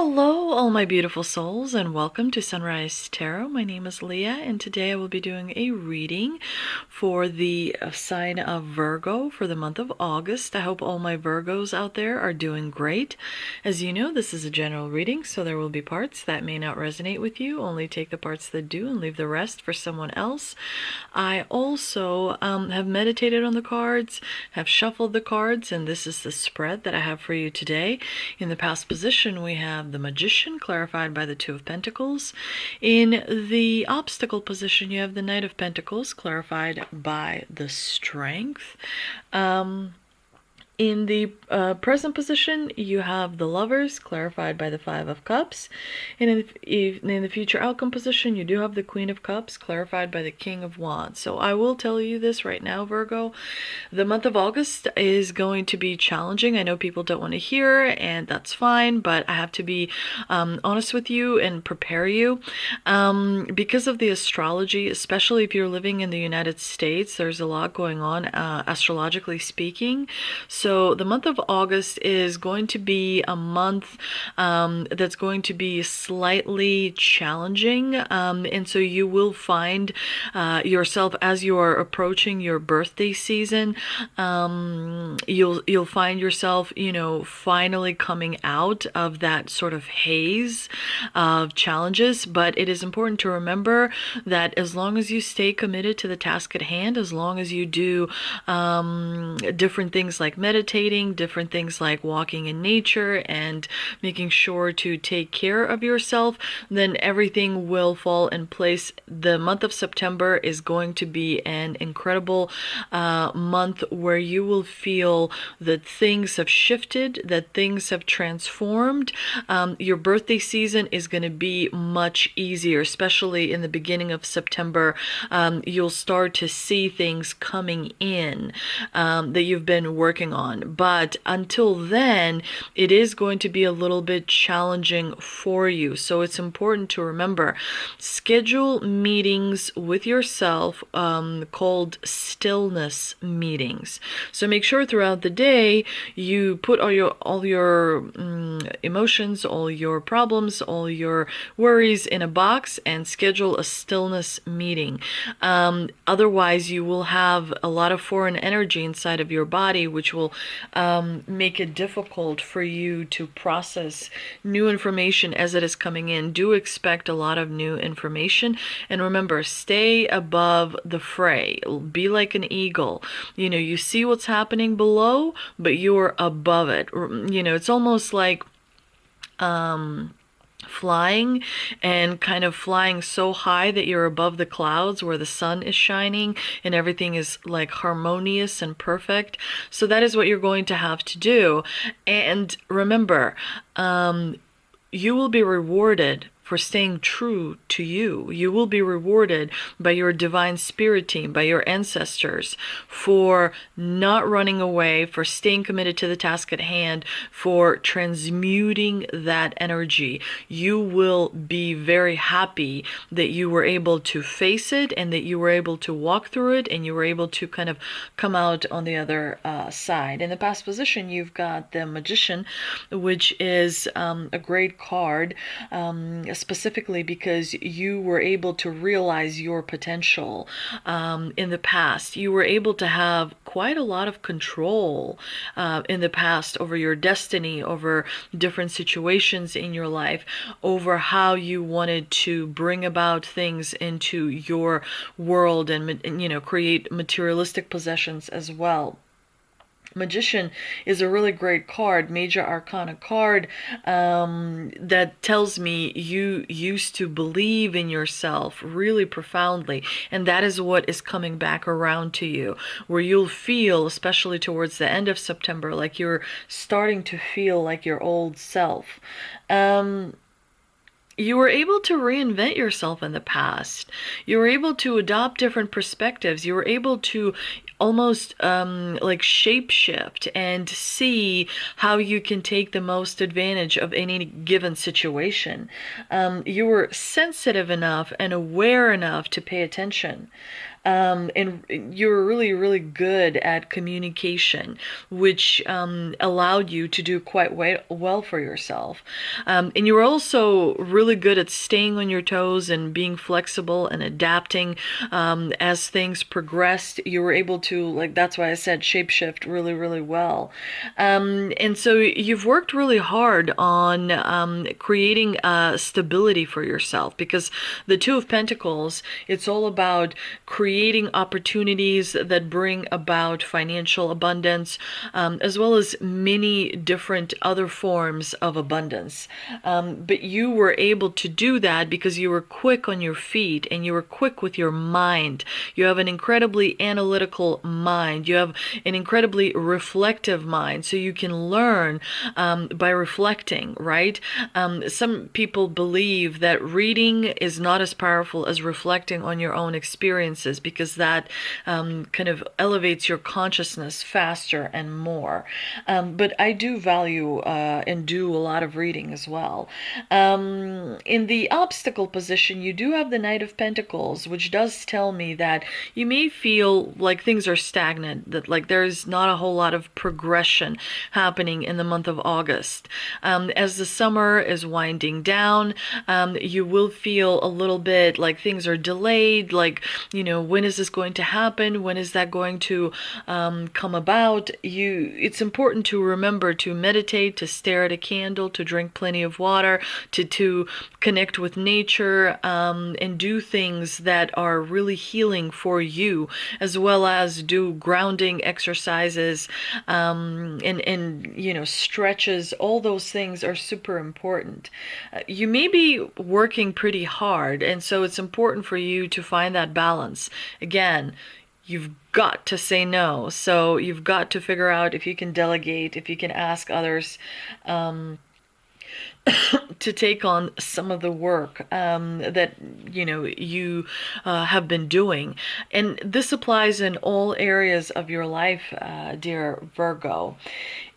Hello, all my beautiful souls, and welcome to Sunrise Tarot. My name is Leah, and today I will be doing a reading for the sign of Virgo for the month of August. I hope all my Virgos out there are doing great. As you know, this is a general reading, so there will be parts that may not resonate with you. Only take the parts that do and leave the rest for someone else. I also have meditated on the cards, have shuffled the cards, and this is the spread that I have for you today. In the past position, we have the Magician, clarified by the Two of Pentacles. In the obstacle position, you have the Knight of Pentacles, clarified by the Strength. In the present position, you have the Lovers, clarified by the Five of Cups. And in the future outcome position, you do have the Queen of Cups, clarified by the King of Wands. So I will tell you this right now, Virgo. The month of August is going to be challenging. I know people don't want to hear, and that's fine, but I have to be honest with you and prepare you. Because of the astrology, especially if you're living in the United States, there's a lot going on, astrologically speaking. So the month of August is going to be a month that's going to be slightly challenging, and so you will find yourself as you are approaching your birthday season. You'll find yourself, finally coming out of that sort of haze of challenges. But it is important to remember that as long as you stay committed to the task at hand, as long as you do different things like meditating, different things like walking in nature and making sure to take care of yourself, then everything will fall in place. The month of September is going to be an incredible month where you will feel that things have shifted, that things have transformed. Your birthday season is going to be much easier, especially in the beginning of September. You'll start to see things coming in that you've been working on. But until then, it is going to be a little bit challenging for you. So it's important to remember, schedule meetings with yourself called stillness meetings. So make sure throughout the day you put all your emotions, all your problems, all your worries in a box and schedule a stillness meeting. Otherwise, you will have a lot of foreign energy inside of your body, which will make it difficult for you to process new information as it is coming in. Do expect a lot of new information, and remember, stay above the fray. Be like an eagle. You see what's happening below, but you're above it. It's almost like flying, and kind of flying so high that you're above the clouds where the sun is shining and everything is like harmonious and perfect. So that is what you're going to have to do. And remember, you will be rewarded for staying true to you. You will be rewarded by your divine spirit team, by your ancestors, for not running away, for staying committed to the task at hand, for transmuting that energy. You will be very happy that you were able to face it and that you were able to walk through it and you were able to kind of come out on the other side. In the past position, you've got the Magician, which is a great card, specifically because you were able to realize your potential in the past. You were able to have quite a lot of control in the past over your destiny, over different situations in your life, over how you wanted to bring about things into your world and create materialistic possessions as well. Magician is a really great card, major arcana card, that tells me you used to believe in yourself really profoundly, and that is what is coming back around to you, where you'll feel, especially towards the end of September, like you're starting to feel like your old self. You were able to reinvent yourself in the past. You were able to adopt different perspectives. You were able to almost like shapeshift and see how you can take the most advantage of any given situation. You were sensitive enough and aware enough to pay attention. And you're really, really good at communication, which allowed you to do quite well for yourself. And you were also really good at staying on your toes and being flexible and adapting as things progressed. You were able to, like, that's why I said shapeshift really, really well. And so you've worked really hard on creating stability for yourself, because the Two of Pentacles, it's all about creating opportunities that bring about financial abundance, as well as many different other forms of abundance. But you were able to do that because you were quick on your feet and you were quick with your mind. You have an incredibly analytical mind. You have an incredibly reflective mind, so you can learn by reflecting, right? Some people believe that reading is not as powerful as reflecting on your own experiences, because that kind of elevates your consciousness faster and more. But I do value and do a lot of reading as well. In the obstacle position, you do have the Knight of Pentacles, which does tell me that you may feel like things are stagnant, that like there's not a whole lot of progression happening in the month of August. As the summer is winding down, you will feel a little bit like things are delayed, like, when is this going to happen? When is that going to come about? It's important to remember to meditate, to stare at a candle, to drink plenty of water, to connect with nature, and do things that are really healing for you, as well as do grounding exercises, and stretches. All those things are super important. You may be working pretty hard, and so it's important for you to find that balance. Again, you've got to say no. So you've got to figure out if you can delegate, if you can ask others to take on some of the work that you have been doing. And this applies in all areas of your life, dear Virgo.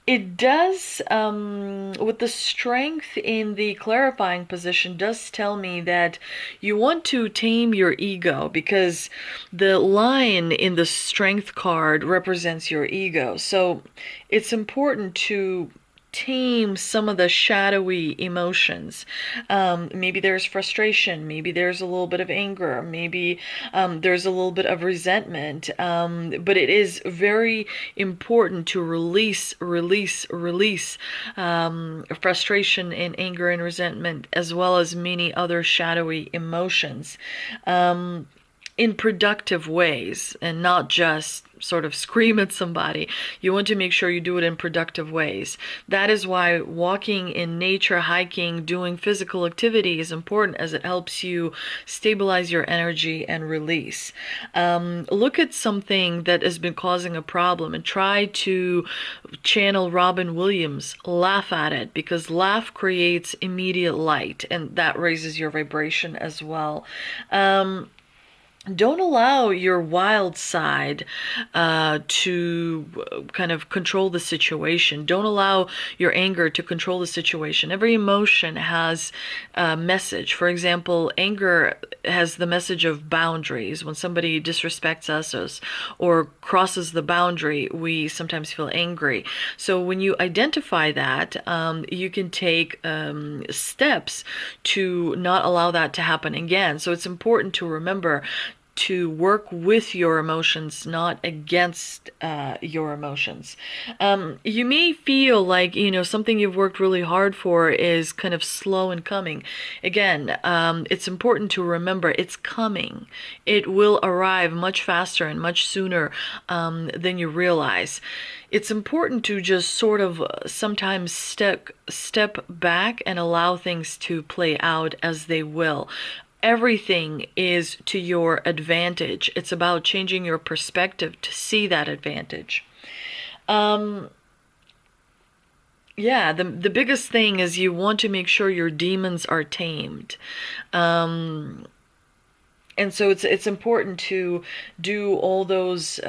It does, with the strength in the clarifying position, does tell me that you want to tame your ego, because the lion in the strength card represents your ego. So it's important to tame some of the shadowy emotions. Maybe there's frustration, maybe there's a little bit of anger, maybe there's a little bit of resentment, but it is very important to release frustration and anger and resentment, as well as many other shadowy emotions, in productive ways, and not just sort of scream at somebody. You want to make sure you do it in productive ways. That is why walking in nature, hiking, doing physical activity is important, as it helps you stabilize your energy and release. Look at something that has been causing a problem and try to channel Robin Williams. Laugh at it, because laugh creates immediate light, and that raises your vibration as well. Don't allow your wild side to kind of control the situation. Don't allow your anger to control the situation. Every emotion has a message. For example, anger has the message of boundaries. When somebody disrespects us or crosses the boundary, we sometimes feel angry. So when you identify that, you can take steps to not allow that to happen again. So it's important to remember to work with your emotions, not against your emotions. You may feel like, something you've worked really hard for is kind of slow in coming. Again, it's important to remember it's coming. It will arrive much faster and much sooner than you realize. It's important to just sort of sometimes step back and allow things to play out as they will. Everything is to your advantage. It's about changing your perspective to see that advantage. Yeah, the biggest thing is you want to make sure your demons are tamed. And so it's important to do all those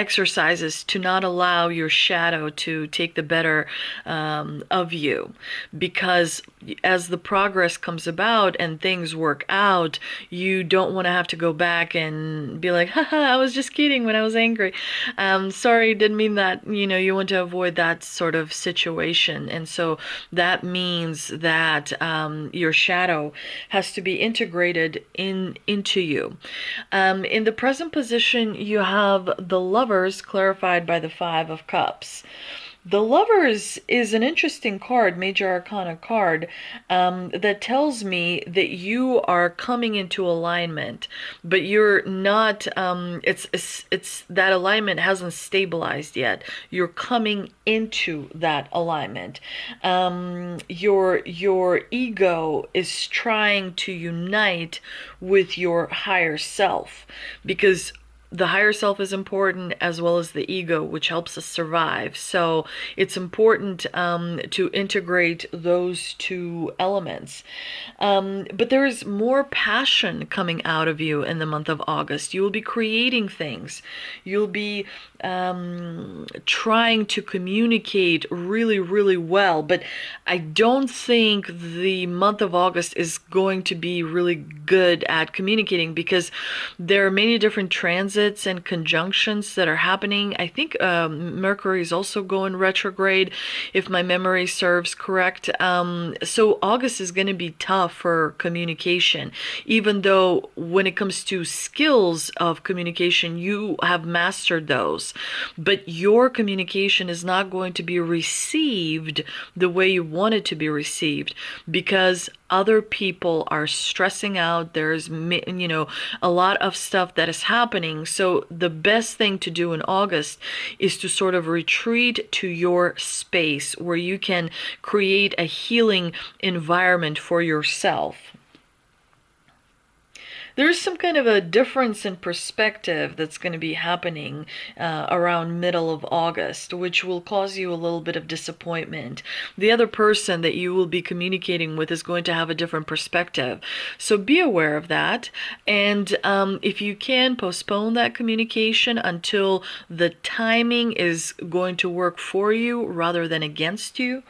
exercises to not allow your shadow to take the better of you, because as the progress comes about and things work out, you don't want to have to go back and be like, haha, I was just kidding when I was angry. Sorry, didn't mean that. You want to avoid that sort of situation. And so that means that your shadow has to be integrated into you. In the present position, you have the Lovers clarified by the Five of Cups. The Lovers is an interesting card, Major Arcana card, that tells me that you are coming into alignment, but you're not. It's that alignment hasn't stabilized yet. You're coming into that alignment. Your ego is trying to unite with your higher self, because the higher self is important, as well as the ego, which helps us survive. So it's important to integrate those two elements. But there is more passion coming out of you in the month of August. You will be creating things. You'll be trying to communicate really, really well. But I don't think the month of August is going to be really good at communicating, because there are many different transits and conjunctions that are happening. I think Mercury is also going retrograde, if my memory serves correct. So August is going to be tough for communication, even though when it comes to skills of communication, you have mastered those. But your communication is not going to be received the way you want it to be received, because other people are stressing out. There's, a lot of stuff that is happening. So the best thing to do in August is to sort of retreat to your space where you can create a healing environment for yourself. There's some kind of a difference in perspective that's going to be happening around middle of August, which will cause you a little bit of disappointment. The other person that you will be communicating with is going to have a different perspective. So be aware of that. And if you can, postpone that communication until the timing is going to work for you rather than against you.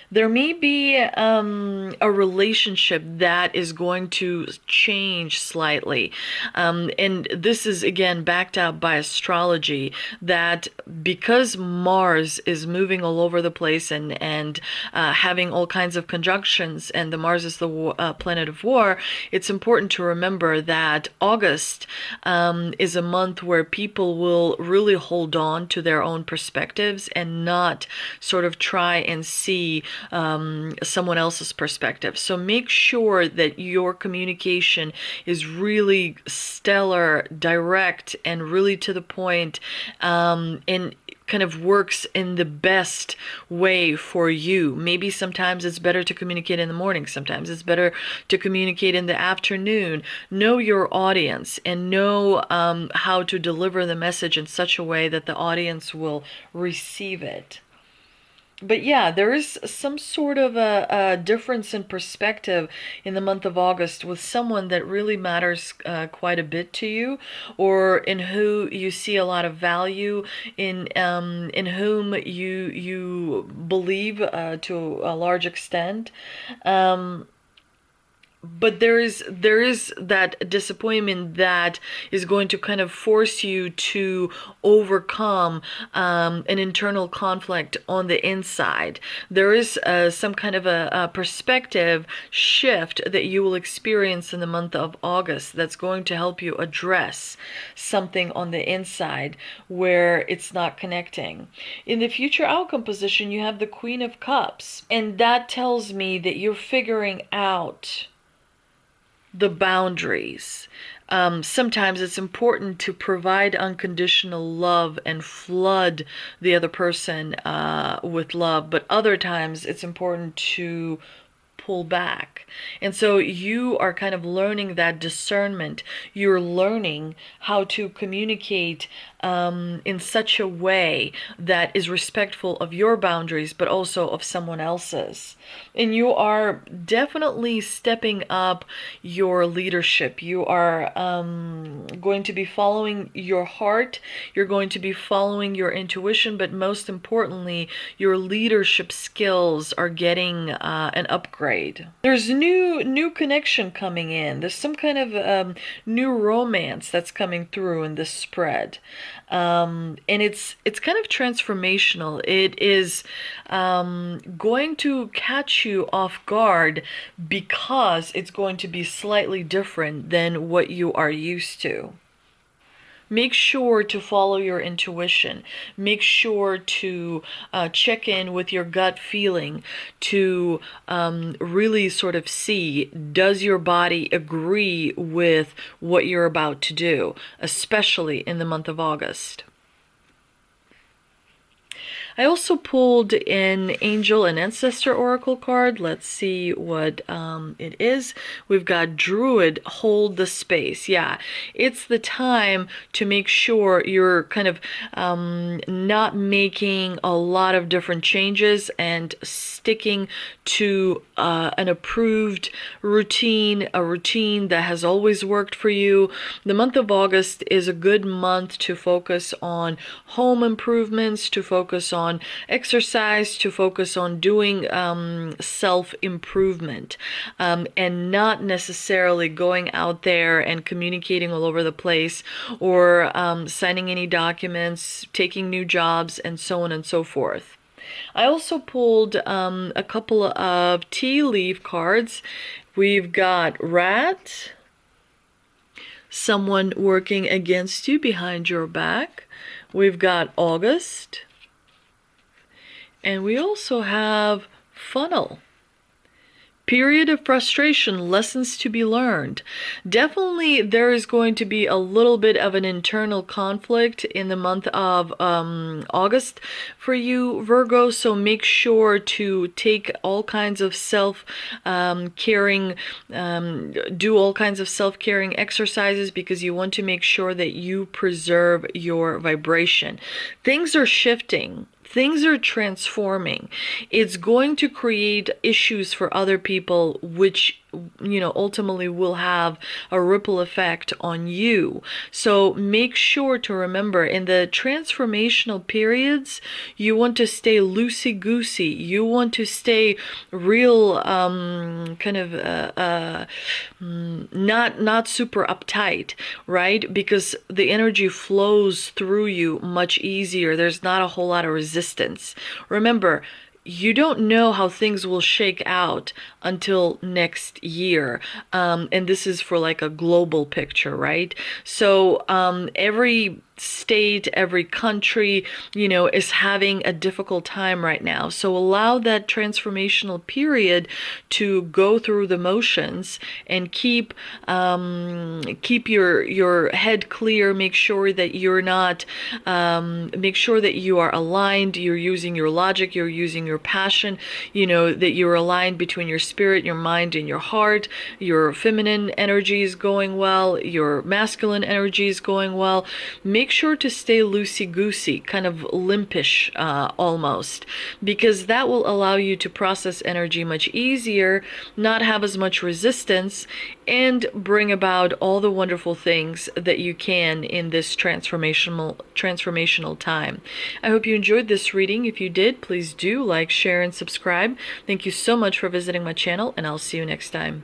There may be a relationship that is going to change slightly. And this is, again, backed up by astrology, that because Mars is moving all over the place and having all kinds of conjunctions, and the Mars is the planet of war, it's important to remember that August is a month where people will really hold on to their own perspectives and not sort of try and see someone else's perspective. So make sure that your communication is really stellar, direct, and really to the point, and kind of works in the best way for you. Maybe sometimes it's better to communicate in the morning. Sometimes it's better to communicate in the afternoon. Know your audience and know how to deliver the message in such a way that the audience will receive it. But yeah, there is some sort of a difference in perspective in the month of August with someone that really matters quite a bit to you, or in who you see a lot of value, in whom you believe to a large extent. But there is that disappointment that is going to kind of force you to overcome an internal conflict on the inside. There is some kind of a perspective shift that you will experience in the month of August that's going to help you address something on the inside where it's not connecting. In the future outcome position, you have the Queen of Cups, and that tells me that you're figuring out the boundaries. Sometimes it's important to provide unconditional love and flood the other person with love, but other times it's important to pull back. And so you are kind of learning that discernment. You're learning how to communicate in such a way that is respectful of your boundaries, but also of someone else's. And you are definitely stepping up your leadership. You are going to be following your heart. You're going to be following your intuition, but most importantly, your leadership skills are getting an upgrade. There's new connection coming in. There's some kind of new romance that's coming through in this spread. And it's kind of transformational. It is going to catch you off guard because it's going to be slightly different than what you are used to. Make sure to follow your intuition. Make sure to check in with your gut feeling to really sort of see, does your body agree with what you're about to do, especially in the month of August. I also pulled an Angel and Ancestor Oracle card. Let's see what it is. We've got Druid, hold the space. Yeah, it's the time to make sure you're kind of not making a lot of different changes and sticking to an approved routine, a routine that has always worked for you. The month of August is a good month to focus on home improvements, to focus on exercise, to focus on doing self-improvement, and not necessarily going out there and communicating all over the place, or signing any documents, taking new jobs, and so on and so forth. I also pulled a couple of tea leaf cards. We've got Rat, someone working against you behind your back. We've got August. And we also have Funnel. Period of frustration, lessons to be learned. Definitely there is going to be a little bit of an internal conflict in the month of August for you, Virgo, so make sure to take all kinds of self-caring, do all kinds of self-caring exercises, because you want to make sure that you preserve your vibration. Things are shifting. Things are transforming. It's going to create issues for other people, which, you know, ultimately will have a ripple effect on you. So make sure to remember, in the transformational periods, you want to stay loosey-goosey. You want to stay real, kind of not super uptight, right? Because the energy flows through you much easier. There's not a whole lot of resistance. Remember, you don't know how things will shake out until next year. And this is for like a global picture, right? So every state, every country, you know, is having a difficult time right now. So allow that transformational period to go through the motions and keep your head clear. Make sure that you're not, make sure that you are aligned. You're using your logic, you're using your passion, you know, that you're aligned between your spirit, your mind, and your heart. Your feminine energy is going well, your masculine energy is going well. Make sure to stay loosey-goosey, kind of limpish almost, because that will allow you to process energy much easier, not have as much resistance, and bring about all the wonderful things that you can in this transformational time. I hope you enjoyed this reading. If you did, please do like, share, and subscribe. Thank you so much for visiting my channel, and I'll see you next time.